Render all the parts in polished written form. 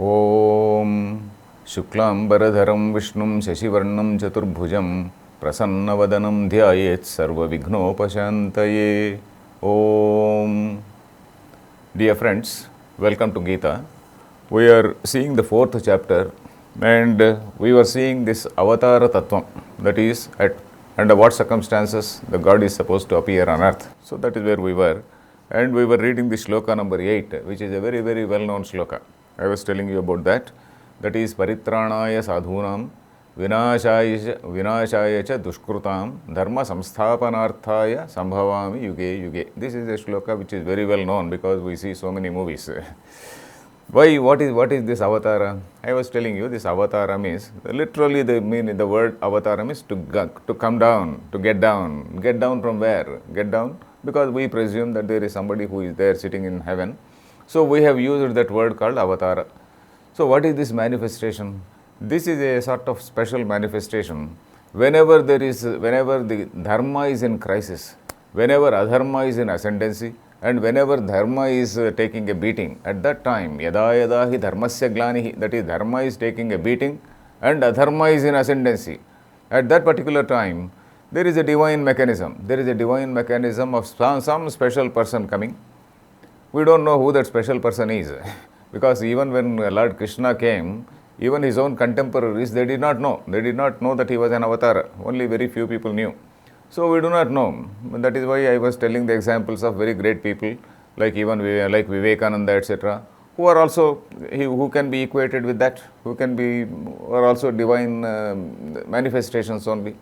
ఓం శుక్లాంబరధరం విష్ణుం శశివర్ణం చతుర్భుజం ప్రసన్నవదనం ధ్యాయేత్ సర్వవిఘ్నోపశాంతయే. ఓం. Dear friends, welcome to Geeta. We are seeing the fourth chapter and we were seeing this Avatara Tattvam, that is under what circumstances the God is supposed to appear on earth. So that is where we were, and we were reading the shloka number 8, which is a very, very well-known shloka. I was telling you about that. That is Paritranaya Sadhunam Vinashaya cha Dushkrutam Dharma Samsthapanarthaya Sambhavami Yuge Yuge. This is a shloka which is very well known because we see so many movies. Why? What is this avatara? I was telling you this avatara means, literally the word avatara means to come down, to get down. Get down from where? Get down because we presume that there is somebody who is there sitting in heaven. So we have used that word called avatara. So what is this manifestation? This is a sort of special manifestation. Whenever the dharma is in crisis, whenever adharma is in ascendancy, and whenever dharma is taking a beating, at that time, yada yada hi dharmasya glanihi, that is, dharma is taking a beating and adharma is in ascendancy. At that particular time, there is a divine mechanism. There is a divine mechanism of some special person coming. We don't know who that special person is. Because even when Lord Krishna came, even his own contemporaries, they did not know. They did not know that he was an avatar. Only very few people knew. So we do not know. That is why I was telling the examples of very great people, like Vivekananda, etc., who are also, who can be equated with that, are also divine manifestations only.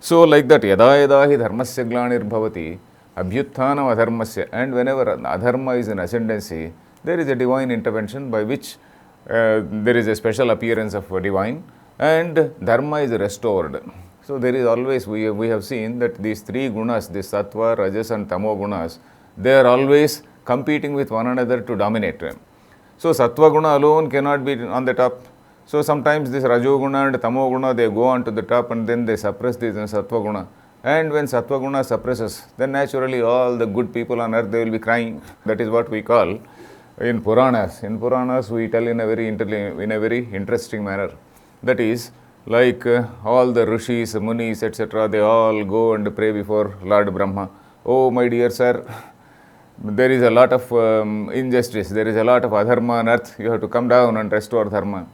So like that, yada yada hi dharmasya glanir bhavati abhyutthanam adharmasya, and whenever adharma is in ascendancy, there is a divine intervention by which there is a special appearance of a divine and dharma is restored. So there is always, we have seen that these three gunas, this sattva, rajas and tamo gunas, they are always competing with one another to dominate. So sattva guna alone cannot be on the top. So sometimes this rajoguna and tamo guna, they go on to the top and then they suppress this sattva guna. And when sattva guna suppresses, then naturally all the good people on earth, they will be crying. That is what we call in Puranas. In Puranas, we tell in a very interesting manner. That is, like all the rishis, munis, etc., they all go and pray before Lord Brahma. Oh, my dear sir, there is a lot of injustice, there is a lot of adharma on earth, you have to come down and restore dharma.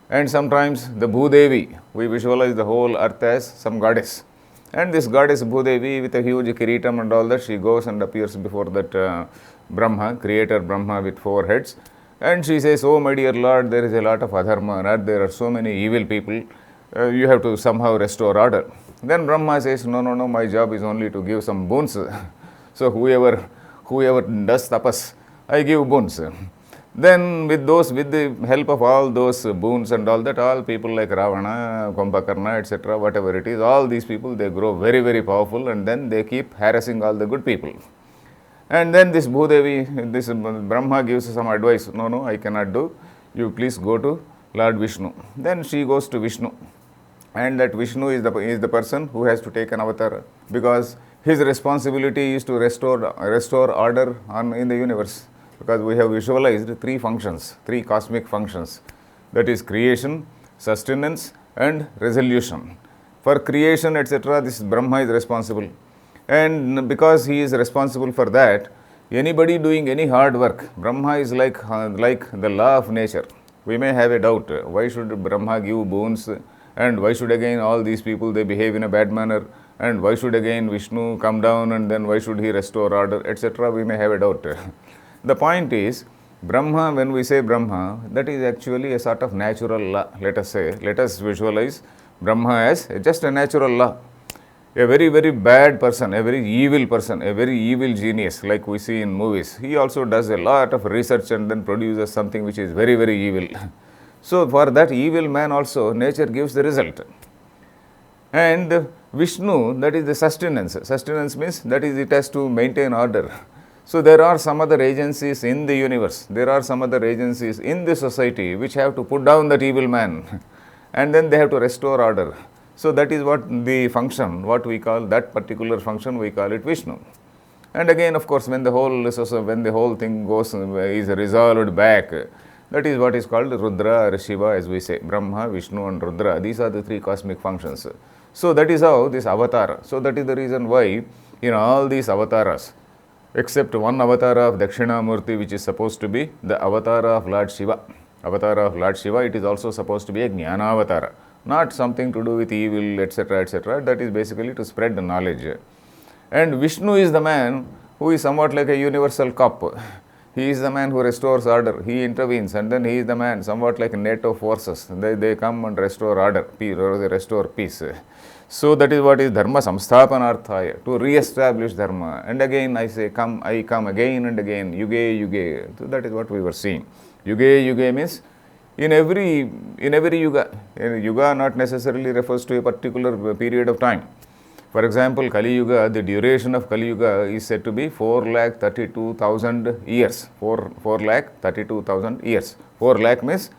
And sometimes the Bhudevi, we visualize the whole earth as some goddess. And this goddess Bhudevi with a huge kiritam and all that, she goes and appears before that Brahma, creator Brahma with 4 heads. And she says, oh my dear Lord, there is a lot of adharma on earth, there are so many evil people, you have to somehow restore order. Then Brahma says, no, my job is only to give some boons. So whoever does tapas, I give boons. Then with the help of all those boons and all that, all people like Ravana, Kumbhakarna, etc., whatever it is, all these people, they grow very, very powerful and then they keep harassing all the good people. And then this Bhudevi, this Brahma gives some advice. No, I cannot do. You please go to Lord Vishnu. Then she goes to Vishnu. And that Vishnu is the person who has to take an avatar, because his responsibility is to restore order in the universe. Because we have visualized 3 functions, 3 cosmic functions. That is creation, sustenance and resolution. For creation, etc., this Brahma is responsible. And because he is responsible for that, anybody doing any hard work, Brahma is like the law of nature. We may have a doubt, why should Brahma give boons, and why should again all these people, they behave in a bad manner, and why should again Vishnu come down and then why should he restore order, etc. We may have a doubt. The point is, Brahma, when we say Brahma, that is actually a sort of natural law. Let us visualize Brahma as just a natural law. A very, very bad person, a very evil person, a very evil genius, like we see in movies, he also does a lot of research and then produces something which is very, very evil. So for that evil man also, nature gives the result. And Vishnu, that is the sustenance. Sustenance means that is, it has to maintain order. So there are some other agencies in the universe, there are some other agencies in the society which have to put down that evil man and then they have to restore order. So that is what the function, what we call that particular function, we call it Vishnu. And again, of course, when the whole thing is resolved back, That is what is called Rudra or Shiva, as we say. Brahma, Vishnu and Rudra. These are the three cosmic functions. So that is how this avatar. So that is the reason why in all these avatars, except one avatar of Dakshinamurti, which is supposed to be the avatar of Lord Shiva. Avatar of Lord Shiva, it is also supposed to be a Jnana avatar. Not something to do with evil, etc., etc. That is basically to spread the knowledge. And Vishnu is the man who is somewhat like a universal cop. He is the man who restores order. He intervenes, and then he is the man, somewhat like NATO forces. They come and restore order, peace, or they restore peace. So that is what is Dharma Samsthapanarthaya, to re-establish Dharma. And again I say, I come again and again, Yuge, Yuge. So that is what we were seeing. Yuge, Yuge means in every Yuga. Yuga not necessarily refers to a particular period of time. For example, Kali Yuga, the duration of Kali Yuga is said to be 4,32,000 years. 4,32,000 years. 4 lakh means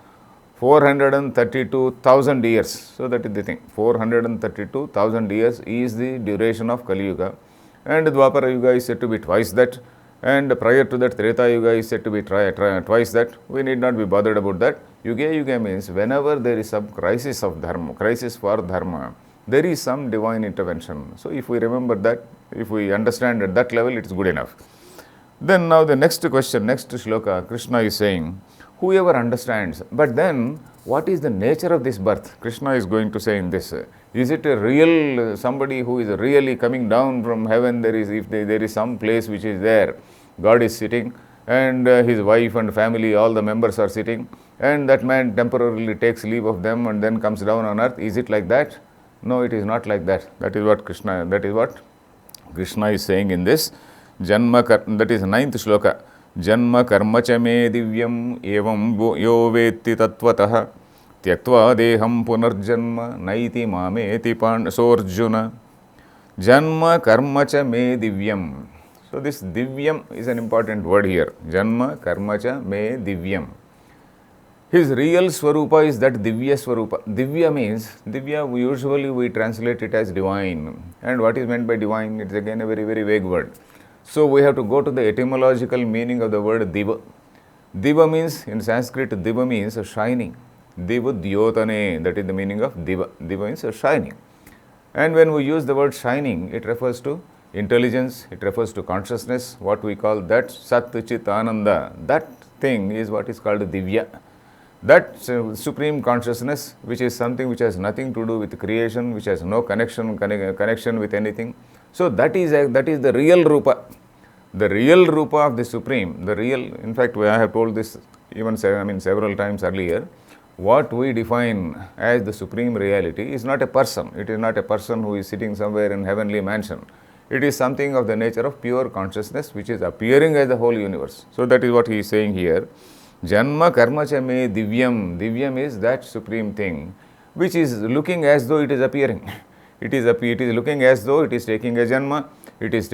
432,000 years. So that is the thing. 432,000 years is the duration of Kali Yuga. And Dwapara Yuga is said to be twice that. And prior to that, Treta Yuga is said to be twice that. We need not be bothered about that. Yuga means whenever there is some crisis of Dharma, crisis for Dharma, there is some divine intervention. So if we remember that, if we understand at that level, it is good enough. Then now the next question, next shloka, Krishna is saying, whoever understands, but then what is the nature of this birth? Krishna is going to say in this. Is it a real somebody who is really coming down from heaven? There is some place which is there, God is sitting, and his wife and family, all the members are sitting, and that man temporarily takes leave of them and then comes down on earth. Is it like that? No, it is not like that. That is what Krishna is saying in this Janma, that is 9th shloka. Janma karma cha me divyam evam yo vetti tatvatah tyaktva deham punarjanma naiti mameti sorjuna. Janma karma cha me divyam. So this divyam is an important word here. Janma karma cha me divyam. His real Swarupa is that Divya Swarupa. Divya means, usually we translate it as divine. And what is meant by divine? It is again a very, very vague word. So we have to go to the etymological meaning of the word Diva. Diva means, in Sanskrit, Diva means shining. Diva Dyotane, that is the meaning of Diva. Diva means shining. And when we use the word shining, it refers to intelligence, it refers to consciousness, what we call that Sat Chit Ananda. That thing is what is called Divya. That supreme consciousness, which is something which has nothing to do with creation, which has no connection with anything. So that is the real Rupa. The real Rupa of the Supreme, in fact, I have told this even several times earlier. What we define as the Supreme Reality is not a person. It is not a person who is sitting somewhere in heavenly mansion. It is something of the nature of pure consciousness, which is appearing as the whole universe. So that is what he is saying here. Janma karma cha me divyam. Divyam is that supreme thing which is looking as though it is appearing. It is looking as though it is taking a janma. It is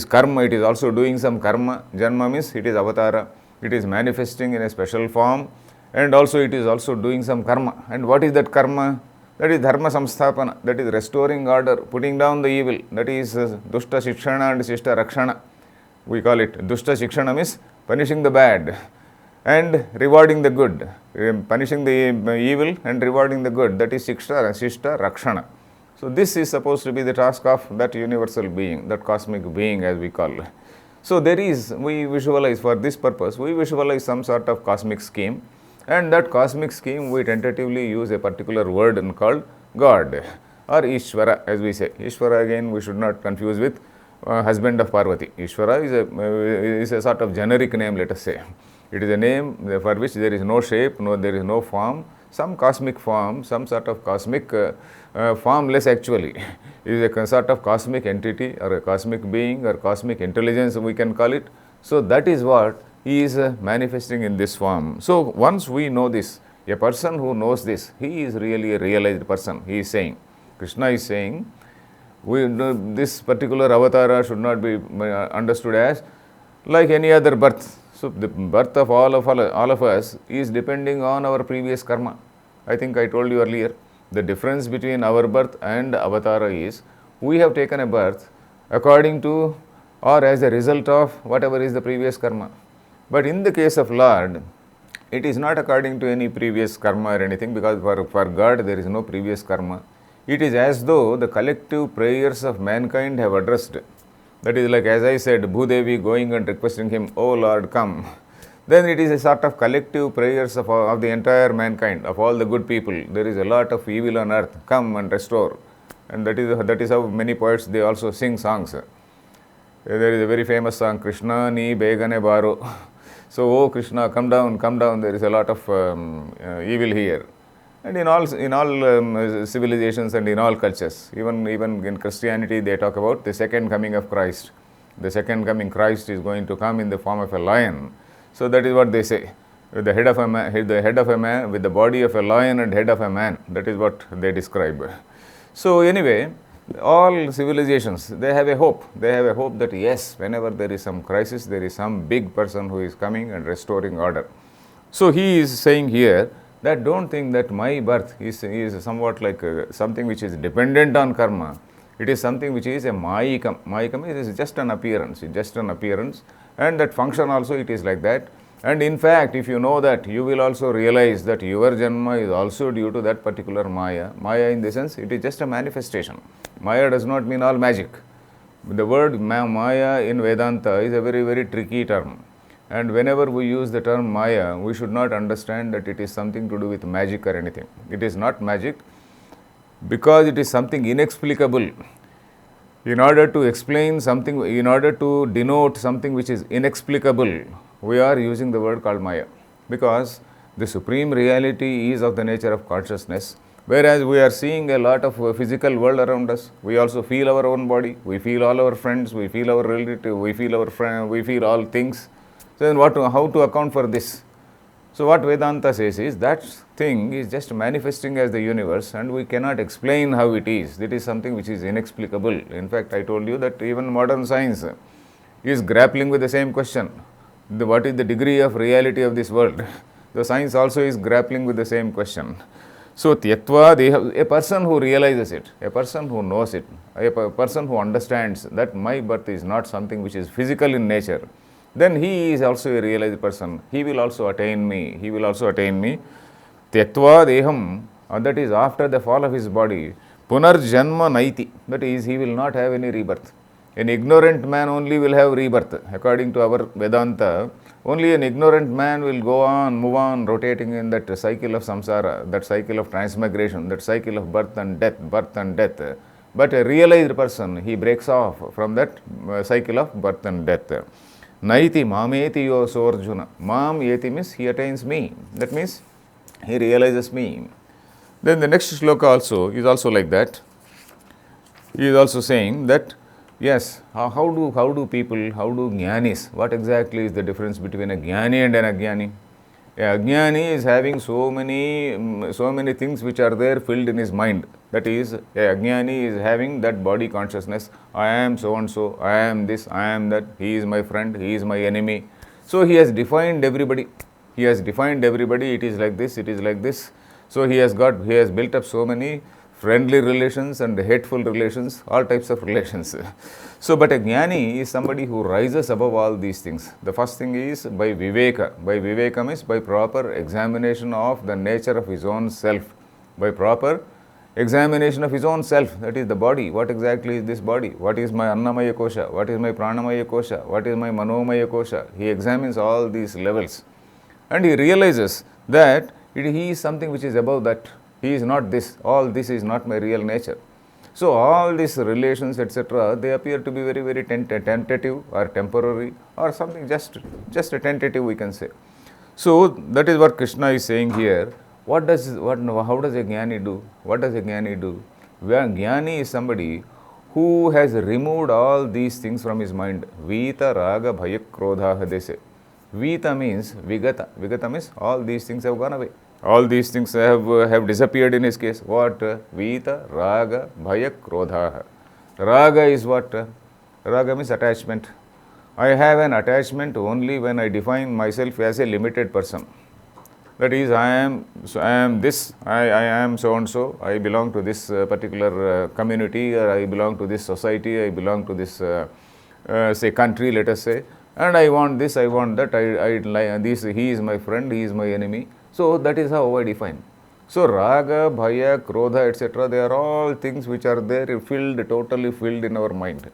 karma. It is also doing some karma. Janma means it is avatara. It is manifesting in a special form, and also it is also doing some karma. And what is that karma? That is dharma samsthapana. That is restoring order, putting down the evil. That is dushta shikshana and shishta rakshana. We call it dushta shikshana means punishing the bad and rewarding the good, punishing the evil and rewarding the good. That is shishta rakshana. So this is supposed to be the task of that universal being, that cosmic being as we call. So we visualize, for this purpose, we visualize some sort of cosmic scheme, and that cosmic scheme we tentatively use a particular word and called God or Ishvara, as we say. Ishvara, again, we should not confuse with husband of Parvati. Ishvara is a sort of generic name, let us say. It is a name for which there is no shape, there is no form, some cosmic form, some sort of cosmic formless actually. It is a sort of cosmic entity or a cosmic being or cosmic intelligence, we can call it. So that is what he is manifesting in this form. So once we know this, a person who knows this, he is really a realized person. He is saying, Krishna is saying, this particular avatara should not be understood as like any other birth. So the birth of all of us is depending on our previous karma. I think I told you earlier, the difference between our birth and avatara is, we have taken a birth according to or as a result of whatever is the previous karma. But in the case of Lord, It is not according to any previous karma or anything, because for God there is no previous karma. It is as though the collective prayers of mankind have addressed. That is like, as I said, Bhudevi going and requesting him, "Oh Lord, come." Then it is a sort of collective prayers of the entire mankind, of all the good people. There is a lot of evil on earth, come and restore. And that is how many poets, they also sing songs. There is a very famous song, Krishna ni begane baro. So, oh Krishna, come down, come down. There is a lot of evil here. And in all civilizations and in all cultures, even in Christianity, they talk about the second coming of Christ. The second coming Christ is going to come in the form of a lion. So that is what they say. With the head of a man, with the body of a lion and head of a man. That is what they describe. So anyway, all civilizations, they have a hope. They have a hope that yes, whenever there is some crisis, there is some big person who is coming and restoring order. So he is saying here that don't think that my birth is somewhat like something which is dependent on karma. It is something which is a mayikam. Mayikam is just an appearance. It's just an appearance. And that function also, it is like that. And in fact, if you know that, you will also realize that your Janma is also due to that particular Maya. Maya, in the sense, it is just a manifestation. Maya does not mean all magic. The word Maya in Vedanta is a very, very tricky term. And whenever we use the term Maya, we should not understand that it is something to do with magic or anything. It is not magic, because it is something inexplicable. In order to explain something, in order to denote something which is inexplicable, we are using the word called Maya, because the supreme reality is of the nature of consciousness, whereas we are seeing a lot of physical world around us. We also feel our own body, we feel all our friends, we feel our relative, we feel our friend, we feel all things. So then how to account for this? So what Vedanta says is that thing is just manifesting as the universe, and we cannot explain how it is. It is something which is inexplicable. In fact, I told you that even modern science is grappling with the same question. What is the degree of reality of this world? The science also is grappling with the same question. So Tyaktva, a person who realizes it, a person who knows it, a person who understands that my birth is not something which is physical in nature, then he is also a realized person. He will also attain me. He will also attain me. Tyaktva deham, that is after the fall of his body, punarjanma naiti, that is, he will not have any rebirth. An ignorant man only will have rebirth. According to our Vedanta, only an ignorant man will go on, move on, rotating in that cycle of samsara, that cycle of transmigration, that cycle of birth and death, birth and death. But a realized person, he breaks off from that cycle of birth and death. Naiti mameti yo sorjuna. Mam yeti means he attains me. That means he realizes me. Then the next shloka also is also like that. He is also saying that yes, how do people, how do jnanis, what exactly is the difference between a jnani and an ajnani? A ajnani is having so many things which are there filled in his mind. That is, a ajnani is having that body consciousness. I am so and so, I am this, I am that, he is my friend, he is my enemy. So he has defined everybody. He has defined everybody, it is like this, it is like this. So he has built up so many friendly relations and hateful relations, all types of relations. So, but a jnani is somebody who rises above all these things. The first thing is by viveka. By viveka means by proper examination of the nature of his own self. By proper examination of his own self, that is the body. What exactly is this body? What is my annamaya kosha? What is my pranamaya kosha? What is my manomaya kosha? He examines all these levels and he realizes that he is something which is above that. He is not this, all this is not my real nature. So all these relations, etc., they appear to be very, very tentative or temporary or something just a tentative, we can say. So that is what Krishna is saying here. How does a jnani do? What does a jnani do? Where jnani is somebody who has removed all these things from his mind. Vita, raga, bhaya, krodha, they say. Vita means vigata. Vigata means all these things have gone away. All these things have disappeared in his case. What? Vita, raga, bhaya, krodha. Raga is what? Raga means attachment. I have an attachment only when I define myself as a limited person. That is, I am this, I am so and so, I belong to this particular community, or I belong to this society, I belong to this, say, country, let us say, and I want this, I want that, I like this, he is my friend, he is my enemy. So that is how I define. So raga, bhaya, krodha, etc., they are all things which are there, filled, totally filled in our mind.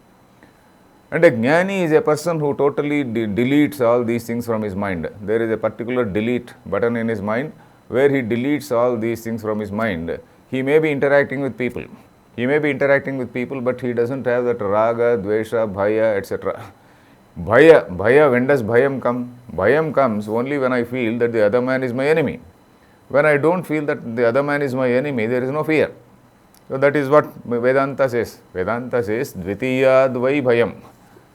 And a jnani is a person who totally deletes all these things from his mind. There is a particular delete button in his mind where he deletes all these things from his mind. He may be interacting with people. He may be interacting with people, but he doesn't have that raga, dvesha, bhaya, etc. Bhaya, when does bhayam come? Bhayam comes only when I feel that the other man is my enemy. When I don't feel that the other man is my enemy, there is no fear. So that is what Vedanta says. Vedanta says, dvitiya dvai bhayam.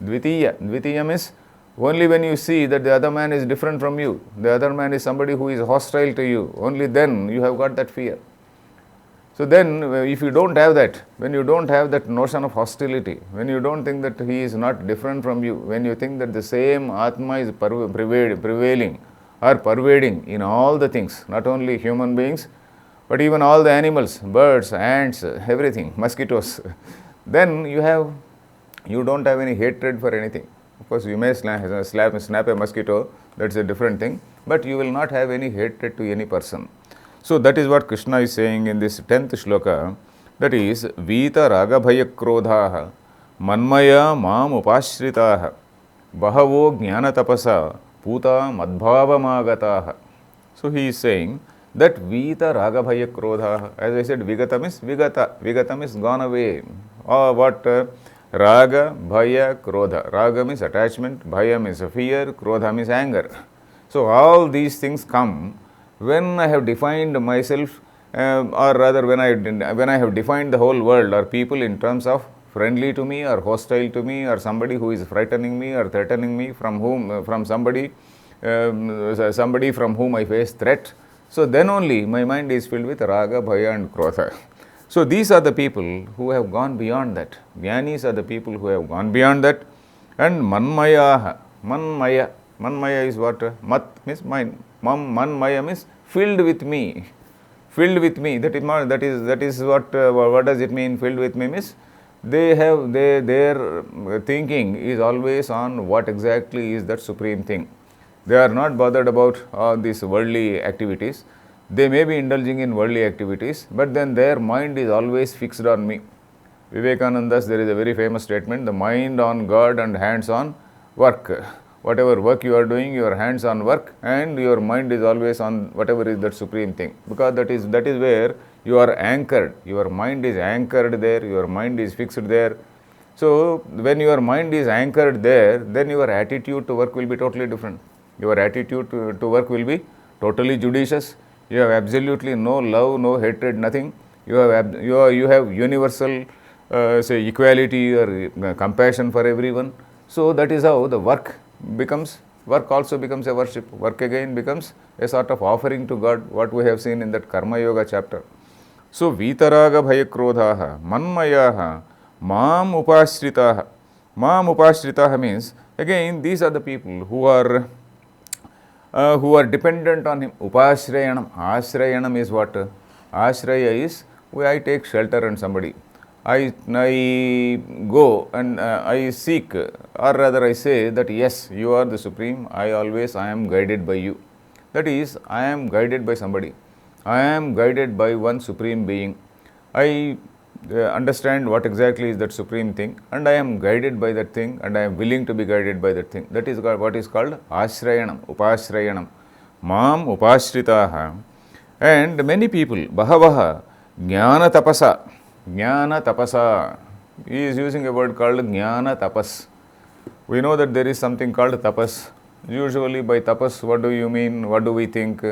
Dvitiyam is only when you see that the other man is different from you, the other man is somebody who is hostile to you, only then you have got that fear. So then, if you don't have that, when you don't have that notion of hostility, when you don't think that he is not different from you, when you think that the same Atma is prevailing or pervading in all the things, not only human beings, but even all the animals, birds, ants, everything, mosquitoes, then you don't have any hatred for anything. Of course, you may snap a mosquito, that's a different thing, but you will not have any hatred to any person. So that is what Krishna is saying in this 10th shloka, that is, Vita raga bhaya krodhaha manmaya mam upashritaha bahavo jnana tapasa puta madbhavamagataha. So he is saying that Vita raga bhaya krodhaha, as I said, Vigatam is Vigata, Vigatam is gone away. Or what? Raga, bhaya, krodha. Raga means attachment, bhaya means fear, krodha means anger. So all these things come when I have defined myself, or rather when I have defined the whole world or people in terms of friendly to me or hostile to me or somebody who is frightening me or threatening me, from somebody from whom I face threat. So then only my mind is filled with raga, bhaya and krodha. So these are the people who have gone beyond that. Jnanis are the people who have gone beyond that. And manmayaha, manmaya is what? Mat means mind. Manmaya means filled with me. Filled with me. That is what does it mean? Filled with me means their thinking is always on what exactly is that supreme thing. They are not bothered about all these worldly activities. They may be indulging in worldly activities, but then their mind is always fixed on me. Vivekananda's, there is a very famous statement, the mind on God and hands on work. Whatever work you are doing, your hands on work and your mind is always on whatever is that supreme thing. Because that is where you are anchored. Your mind is anchored there, your mind is fixed there. So when your mind is anchored there, then your attitude to work will be totally different. Your attitude to work will be totally judicious. You have absolutely no love, no hatred, nothing. You have universal equality or compassion for everyone. So that is how the work also becomes a worship. Work again becomes a sort of offering to God, what we have seen in that Karma Yoga chapter. So Vitaraga bhaya krodhaha manmayaha mam upashritaha. Mam upashritaha means, again, these are the people who are dependent on him. Upashrayanam. Ashrayanam is what? Ashraya is, I take shelter on somebody. I go and I seek, or rather I say that yes, you are the supreme, I am guided by you. That is, I am guided by somebody. I am guided by one supreme being. I understand what exactly is that supreme thing, and I am guided by that thing, and I am willing to be guided by that thing. That is what is called ashrayanam, upashrayanam. Mam upashritaha. And many people, bahavaha, jnana tapasa. Jnana tapasa. He is using a word called jnana tapas. We know that there is something called tapas. Usually by tapas, what do you mean? What do we think?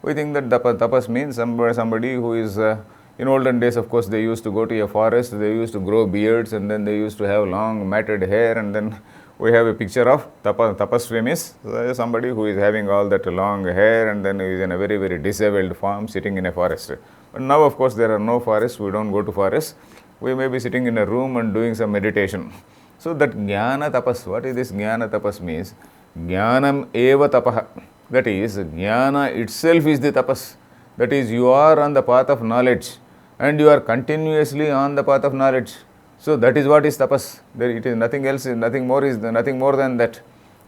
We think that tapas means somebody who is, in olden days, of course, they used to go to a forest, they used to grow beards, and then they used to have long matted hair, and then we have a picture of tapasvi means somebody who is having all that long hair and then is in a very, very disabled form sitting in a forest. But now, of course, there are no forests, we don't go to forests. We may be sitting in a room and doing some meditation. So that jnana tapas, what is this jnana tapas means? Jnanam eva tapaha. That is, jnana itself is the tapas. That is, you are on the path of knowledge and you are continuously on the path of knowledge. So that is what is tapas. There it is nothing else, nothing more than that.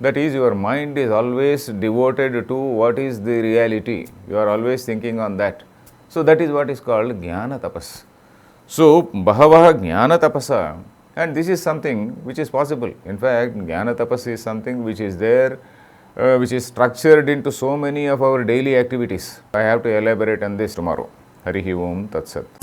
That is, your mind is always devoted to what is the reality. You are always thinking on that. So that is what is called jnana tapas. So, bahavaha jnana tapasa, and this is something which is possible. In fact, jnana tapas is something which is there, which is structured into so many of our daily activities. I have to elaborate on this tomorrow. Harihi Om Tat Sat.